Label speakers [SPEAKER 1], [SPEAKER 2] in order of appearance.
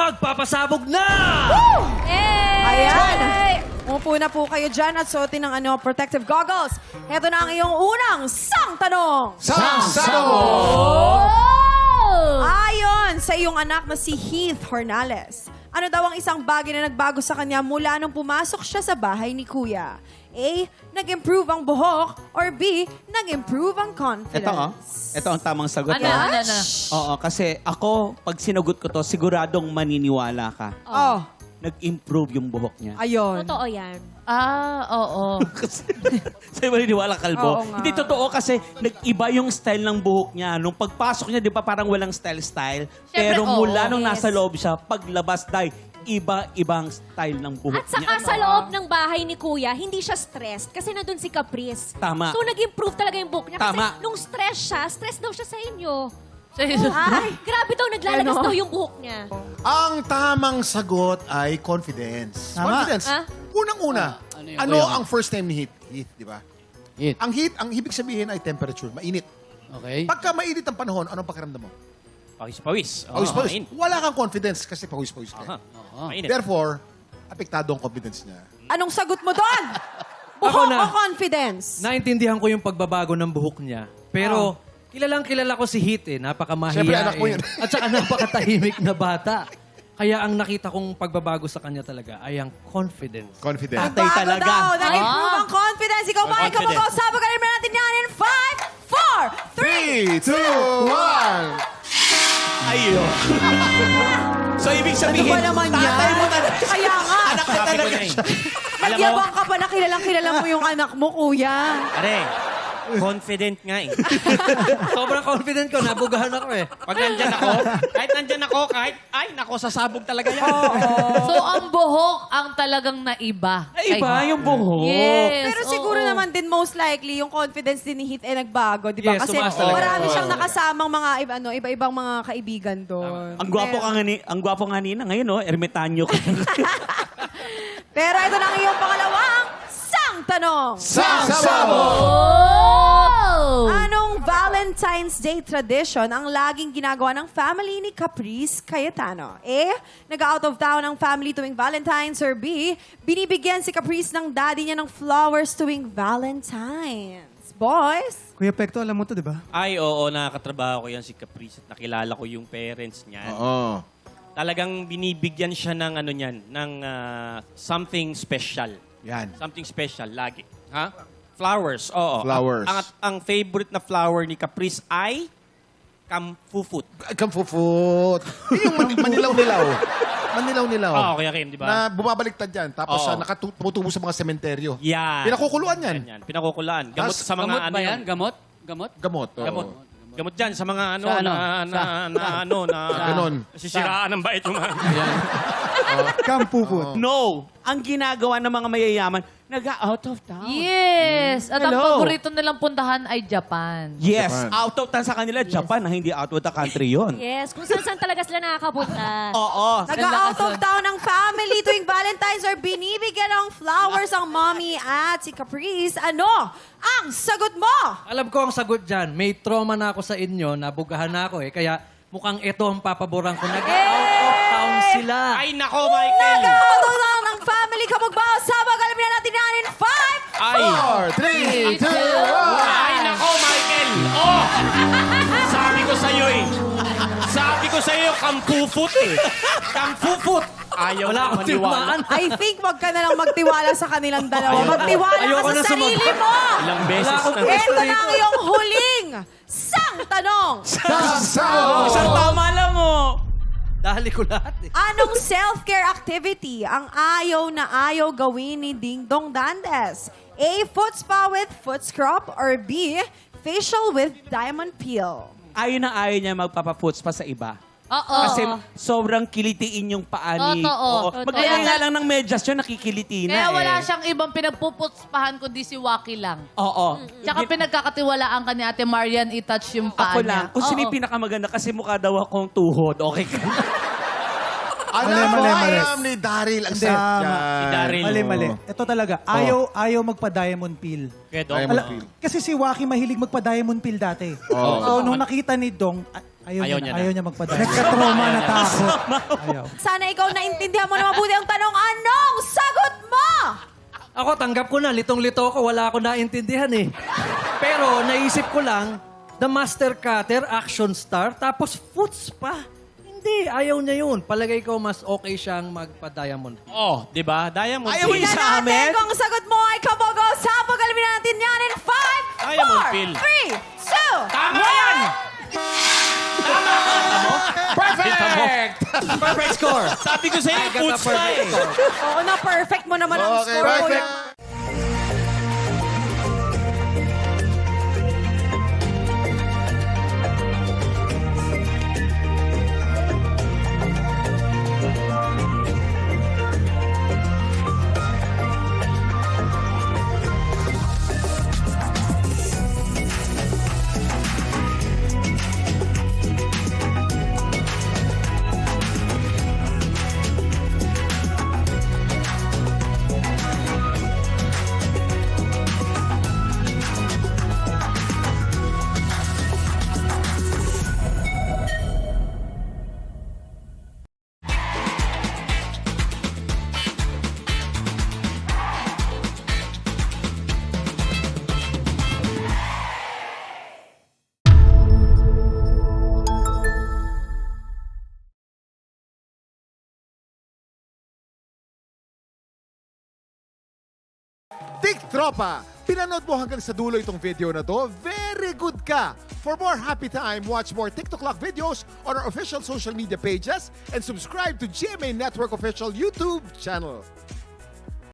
[SPEAKER 1] magpapasabog na!
[SPEAKER 2] Ayan. Umupo na po kayo dyan at suotin ng protective goggles. Ito na ang iyong unang sang tanong. Ayon sa iyong anak na si Heath Hornales, ano daw ang isang bagay na nagbago sa kanya mula nung pumasok siya sa bahay ni Kuya? A. Nag-improve ang buhok or B. Nag-improve ang confidence?
[SPEAKER 3] Ito ang tamang sagot.
[SPEAKER 4] Ano?
[SPEAKER 3] Oo, kasi ako, pag sinagot ko to, siguradong maniniwala ka.
[SPEAKER 2] Oh,
[SPEAKER 3] Nag-improve yung buhok niya.
[SPEAKER 2] ayun.
[SPEAKER 5] Totoo yan.
[SPEAKER 4] Oo.
[SPEAKER 3] Sa'yo maniniwala, Kalbo?
[SPEAKER 2] Oo nga.
[SPEAKER 3] Hindi totoo kasi nag-iba yung style ng buhok niya. Nung pagpasok niya, di ba parang walang style-style? Pero
[SPEAKER 4] oo.
[SPEAKER 3] mula nung
[SPEAKER 5] Yes.
[SPEAKER 3] nasa loob siya, paglabas, iba-ibang style ng buhok
[SPEAKER 5] At saka
[SPEAKER 3] niya.
[SPEAKER 5] sa loob ng bahay ni Kuya, hindi siya stressed kasi nandun si Caprice.
[SPEAKER 3] Tama.
[SPEAKER 5] So nag-improve talaga yung buhok niya. Kasi
[SPEAKER 3] Tama.
[SPEAKER 5] nung stress daw siya sa inyo.
[SPEAKER 4] Sa'yo.
[SPEAKER 5] Ay, grabe daw, naglalagas
[SPEAKER 2] Ano?
[SPEAKER 5] daw yung buhok niya.
[SPEAKER 6] Ang tamang sagot ay confidence. Confidence.
[SPEAKER 5] Ah?
[SPEAKER 6] Unang-una, ano ang first name ni Heath? Heath, di ba?
[SPEAKER 7] Heat.
[SPEAKER 6] Ang heat, ang ibig sabihin ay temperature, mainit.
[SPEAKER 7] Okay.
[SPEAKER 6] Pagka mainit ang panahon, anong pakiramdam mo?
[SPEAKER 1] Pawis-pawis.
[SPEAKER 6] Pawis-pawis. Wala kang confidence kasi pawis-pawis ka.
[SPEAKER 1] Mainit.
[SPEAKER 6] Therefore, apektado ang confidence niya.
[SPEAKER 2] Anong sagot mo doon?
[SPEAKER 1] Ako
[SPEAKER 2] Buhok
[SPEAKER 1] na.
[SPEAKER 2] o confidence?
[SPEAKER 1] Naintindihan ko yung pagbabago ng buhok niya. Pero kilalang-kilala ko si Heath eh. Napakamahiyain.
[SPEAKER 6] Siyempre, anak mo yun.
[SPEAKER 1] At saka napakatahimik na bata. Kaya ang nakita kong pagbabago sa kanya talaga ay ang confidence.
[SPEAKER 6] Confidence.
[SPEAKER 3] Tatay
[SPEAKER 2] Bago
[SPEAKER 3] talaga.
[SPEAKER 2] daw, nag-improve ang confidence. Ikaw ba? Ikaw
[SPEAKER 1] Confidence.
[SPEAKER 2] mag-usapan ka rin natin yan in 5, 4, 3.
[SPEAKER 6] 3, 2, 1.
[SPEAKER 3] Ayo. So, ibig sabihin,
[SPEAKER 2] Ano ba naman yan?
[SPEAKER 3] tatay mo talaga.
[SPEAKER 2] Kaya nga.
[SPEAKER 3] Anak ka
[SPEAKER 1] Sabi ko
[SPEAKER 3] talaga
[SPEAKER 1] na eh.
[SPEAKER 3] siya.
[SPEAKER 1] Alam mo,
[SPEAKER 2] Nagyabang ka pa na kilalang-kilala mo yung anak mo, kuya.
[SPEAKER 8] Are, confident nga eh.
[SPEAKER 1] sobrang confident ko. Nabugahan ako eh.
[SPEAKER 8] Pag nandyan ako, ay, nako, sasabog talaga yan.
[SPEAKER 4] So, ang buhok ang talagang naiba.
[SPEAKER 3] Ay, iba yung buhok.
[SPEAKER 4] Yes.
[SPEAKER 2] Pero siguro
[SPEAKER 4] oo.
[SPEAKER 2] naman din most likely yung confidence din ni Heath ay nagbago, di ba?
[SPEAKER 1] Yes,
[SPEAKER 2] Kasi
[SPEAKER 1] tumaas talaga.
[SPEAKER 2] marami siyang nakasamang mga iba-ibang mga kaibigan doon.
[SPEAKER 3] Ang gwapo nga nina ngayon, oh, ermitanyo ka.
[SPEAKER 2] Pero ito na ang iyong pangalawang sang tanong. Anong Valentine's Day tradition ang laging ginagawa ng family ni Caprice Cayetano? A. Nag-out of town ang family tuwing Valentine's or B. Binibigyan si Caprice ng daddy niya ng flowers tuwing Valentine's. Boys?
[SPEAKER 9] Kuya Pekto, alam mo to, di ba?
[SPEAKER 8] Ay, oo, nakakatrabaho ko yan si Caprice at nakilala ko yung parents niyan.
[SPEAKER 6] Oo.
[SPEAKER 8] Talagang binibigyan siya ng ano niyan, ng something special.
[SPEAKER 6] Yan.
[SPEAKER 8] Something special, lagi. Ha? Flowers, oo.
[SPEAKER 6] Flowers.
[SPEAKER 8] Ang favorite na flower ni Caprice ay kamfufut.
[SPEAKER 6] Kamfufut. Yung manilaw-nilaw. Manilaw-nilaw.
[SPEAKER 8] Oo, Kuya Kim, di ba?
[SPEAKER 6] Na bumabaliktad yan. Tapos
[SPEAKER 8] Oo.
[SPEAKER 6] nakatutubo sa mga sementeryo.
[SPEAKER 8] Yan.
[SPEAKER 6] Pinakukuluan yan.
[SPEAKER 8] Yan. Pinakukulaan. Gamot
[SPEAKER 6] Tas-
[SPEAKER 8] sa mga
[SPEAKER 7] Gamot
[SPEAKER 8] ano
[SPEAKER 7] ba yan?
[SPEAKER 8] yan.
[SPEAKER 7] Gamot? Gamot?
[SPEAKER 6] Gamot. oo.
[SPEAKER 8] Gamot. Gamot dyan sa mga ano,
[SPEAKER 7] Sa ano?
[SPEAKER 8] na
[SPEAKER 6] Ganon.
[SPEAKER 8] nasisiraan ng bait yung mga...
[SPEAKER 9] Kampupot.
[SPEAKER 3] No. Ang ginagawa ng mga mayayaman, nag-out of town.
[SPEAKER 4] Yes. At ang
[SPEAKER 3] Hello.
[SPEAKER 4] paborito nilang puntahan ay Japan.
[SPEAKER 3] Yes,
[SPEAKER 6] Japan.
[SPEAKER 3] out of town sa kanila, Japan, hindi out of the country yun.
[SPEAKER 5] Yes, kung saan talaga sila nakakapunta.
[SPEAKER 3] Oo.
[SPEAKER 2] Nag-out of town ang family tuwing Valentine's or binibigyan ng flowers ang mommy at si Caprice. Ano ang sagot mo?
[SPEAKER 1] Alam ko ang sagot dyan. May trauma na ako sa inyo. Nabugahan na ako eh. Kaya mukhang ito ang papaboran ko. Nag-out of town sila.
[SPEAKER 8] Ay, nako, Michael!
[SPEAKER 2] Nag-out of town ang family. Kamugbaw, sabag, alam na natin yan in 5,
[SPEAKER 8] Ay!
[SPEAKER 6] 4, 3, 2, 1.
[SPEAKER 8] Ay, nako, Michael! Oh! Sabi ko sa'yo eh. Sabi ko sa'yo, kamfufut eh. Kamfufut! Ayaw
[SPEAKER 1] Wala
[SPEAKER 8] na
[SPEAKER 1] akong
[SPEAKER 8] maniwala.
[SPEAKER 1] timaan.
[SPEAKER 2] I think wag ka na lang magtiwala sa kanilang dalawa. Magtiwala
[SPEAKER 1] Ayoko
[SPEAKER 2] ka
[SPEAKER 1] na
[SPEAKER 2] sa sarili
[SPEAKER 1] sumagot.
[SPEAKER 2] mo.
[SPEAKER 8] Ilang beses
[SPEAKER 1] Wala akong
[SPEAKER 8] na.
[SPEAKER 1] pwesto
[SPEAKER 2] Ito na
[SPEAKER 1] dito.
[SPEAKER 2] ang iyong huling sang tanong.
[SPEAKER 3] Isang tama lang mo.
[SPEAKER 1] Dahil ko lahat eh.
[SPEAKER 2] Anong self-care activity ang ayaw na ayaw gawin ni Ding Dong Dantes? A. Foot spa with foot scrub or B. Facial with diamond peel?
[SPEAKER 3] Ayaw na ayaw niya magpapafoots pa sa iba.
[SPEAKER 4] Oo.
[SPEAKER 3] Kasi sobrang kilitiin yung paa ni...
[SPEAKER 4] Totoo.
[SPEAKER 3] Oo. Maglagay nga lang ng medyas yun, nakikiliti na
[SPEAKER 4] Kaya wala
[SPEAKER 3] eh.
[SPEAKER 4] siyang ibang pinagpuputspahan kundi si Waki lang.
[SPEAKER 3] Oo.
[SPEAKER 4] Tsaka pinagkakatiwalaan ka ni Ate Marian i-touch yung paa
[SPEAKER 3] Ako
[SPEAKER 4] niya.
[SPEAKER 3] lang. Kung sino
[SPEAKER 4] Oo.
[SPEAKER 3] yung pinakamaganda kasi mukha daw akong tuhod. Okay ka?
[SPEAKER 6] Alam ni Daryl ang set
[SPEAKER 9] Tama.
[SPEAKER 6] dyan.
[SPEAKER 8] Si Daryl.
[SPEAKER 9] Mali. Ito talaga. Ayaw magpa-diamond peel.
[SPEAKER 8] Kaya Dong.
[SPEAKER 6] Diamond peel.
[SPEAKER 9] Kasi si Waki mahilig magpa-diamond peel dati.
[SPEAKER 6] Oo.
[SPEAKER 9] So, nung nakita ni Dong,
[SPEAKER 8] Ayaw niya na.
[SPEAKER 9] Ayaw niya magpa-diamond. Nagka-trauma, natakot. Ayaw.
[SPEAKER 2] Sana ikaw naintindihan mo na mabuti ang tanong. Anong sagot mo?
[SPEAKER 1] Ako, tanggap ko na. Litong-lito ako. Wala ako naintindihan eh. Pero naisip ko lang, the master cutter, action star, tapos foots pa. Hindi, ayaw niya yun. Palagay ko mas okay siyang magpa-diamond.
[SPEAKER 8] Oh, di ba? Diamond
[SPEAKER 3] Ayaw
[SPEAKER 8] Phil.
[SPEAKER 3] niya
[SPEAKER 2] Tingnan
[SPEAKER 3] sa
[SPEAKER 2] natin
[SPEAKER 3] amin?
[SPEAKER 2] kung sagot mo ay kabogo. Sabog, alamin natin yan in 5,
[SPEAKER 8] Diamond Phil.
[SPEAKER 2] 4, 3, 2,
[SPEAKER 8] Tama yan! Perfect!
[SPEAKER 1] Perfect score!
[SPEAKER 8] Sabi ko sa'yo,
[SPEAKER 1] I got a
[SPEAKER 8] foods pa
[SPEAKER 1] perfect
[SPEAKER 8] eh.
[SPEAKER 1] score.
[SPEAKER 2] Oo na, perfect mo naman ang
[SPEAKER 6] Okay,
[SPEAKER 2] score.
[SPEAKER 6] perfect.
[SPEAKER 2] Kuya.
[SPEAKER 6] Tik Tropa! Pinanood mo hanggang sa dulo itong video na to? Very good ka! For more happy time, watch more TikTok Clock videos on our official social media pages and subscribe to GMA Network official YouTube channel.